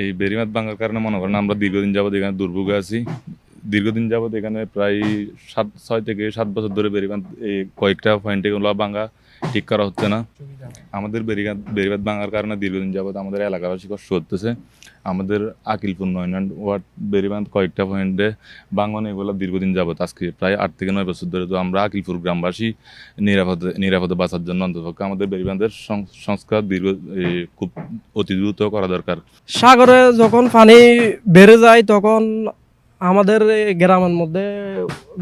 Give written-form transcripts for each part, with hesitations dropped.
এই বেড়িবাঁধ ভাঙার কারণে মনে করেন আমরা দীর্ঘদিন যাবত এখানে দুর্ভোগে আছি। দীর্ঘদিন যাবত এখানে প্রায় 6 থেকে 7 বছর ধরে বেড়িবাঁধ এই কয়েকটা পয়েন্টে এগুলো ভাঙা ঠিক করা হচ্ছে না। আমাদের বেড়িবাঁধ ভাঙার কারণে দীর্ঘদিন যাবত আমাদের এলাকাবাসী কষ্ট হতেছে। আমাদের আকিলপুর 9 ওয়ার্ড বেড়িবাঁধ কয়েকটা পয়েন্টে ভাঙন এগুলো দীর্ঘদিন যাবত আজকে প্রায় 8 থেকে 9 বছর ধরে। তো আমরা আকিলপুর গ্রামবাসী নিরাপদে বাঁচার জন্য অন্ততপক্ষে আমাদের বেড়িবাঁধের সংস্কার খুব অতি দ্রুত করা দরকার। সাগরে যখন পানি বেড়ে যায় তখন আমাদের এই গ্রামের মধ্যে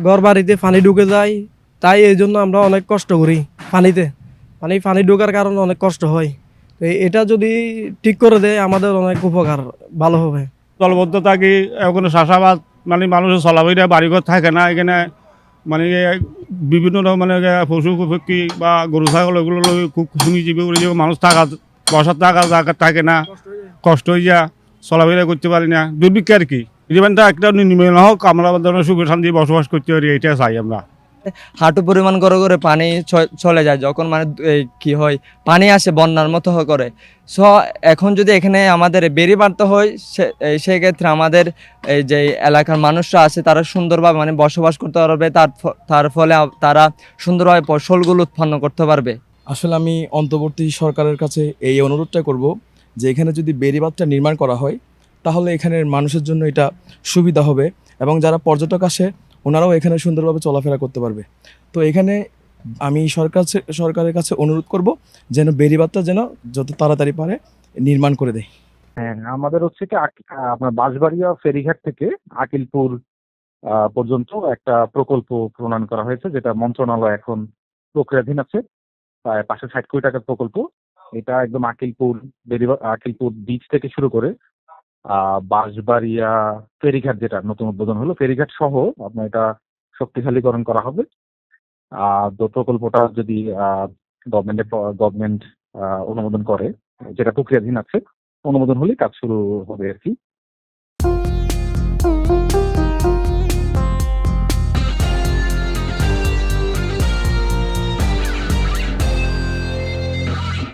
ঘর বাড়িতে পানি ঢুকে যায়, তাই এই জন্য আমরা অনেক কষ্ট করি পানিতে। পানি ঢোকার কারণে অনেক কষ্ট হয়। তো এটা যদি ঠিক করে দেয় আমাদের অনেক উপকার ভালো হবে। দলবদ্ধ থাকি ওখানে চাষাবাদ মানে মানুষের চলাবইটা বাড়িঘর থাকে না এখানে মানে বিভিন্ন মানে পশু পক্ষী বা গরু ছাগল এগুলো খুব শ্রমজীবী মানুষ থাকা বসার জায়গা থাকে না, কষ্ট হয়ে যা চলাফেরা করতে পারি না, দুর্ভিক্ষ আর কি। জীবনটা একটা নির্মল হোক, আমরা সুখে শান্তি বসবাস করতে পারি, এটা চাই আমরা। হাঁটু পরিমাণ করে পানি চলে যায় যখন মানে কি হয় পানি আসে বন্যার মতো করে। সো এখন যদি এখানে আমাদের বেড়ি বাড়তে হয় সেই ক্ষেত্রে আমাদের এই যে এলাকার মানুষরা আছে তারা সুন্দরভাবে মানে বসবাস করতে পারবে, তার ফলে তারা সুন্দরভাবে ফসলগুলো উৎপন্ন করতে পারবে। আসলে আমি অন্তর্বর্তী সরকারের কাছে এই অনুরোধটা করব যে এখানে যদি বেড়িবাঁধটা নির্মাণ করা হয় তাহলে এখানের মানুষের জন্য এটা সুবিধা হবে এবং যারা পর্যটক আসে ওনারাও এখানে সুন্দরভাবে চলাফেরা করতে পারবে। তো এখানে আমি সরকারের কাছে অনুরোধ করব যেন বেড়িবাঁধটা যেন যত তাড়াতাড়ি পারে নির্মাণ করে দেয়। হ্যাঁ, আমাদের হচ্ছে কি আপনার বাঁশবাড়িয়া ফেরিঘাট থেকে আকিলপুর পর্যন্ত একটা প্রকল্প প্রণয়ন করা হয়েছে, যেটা মন্ত্রণালয় এখন প্রক্রিয়াধীন আছে। প্রায় 560 কোটি টাকার প্রকল্প। এটা একদম আকিলপুর বিচ থেকে শুরু করে বাঁশবাড়িয়া ফেরিঘাট, যেটা নতুন উদ্বোধন হলো, ফেরিঘাট সহ আপনার এটা শক্তিশালীকরণ করা হবে। তো প্রকল্পটা যদি গভর্নমেন্ট অনুমোদন করে, যেটা প্রক্রিয়াধীন আছে, অনুমোদন হলে কাজ শুরু হবে আর কি।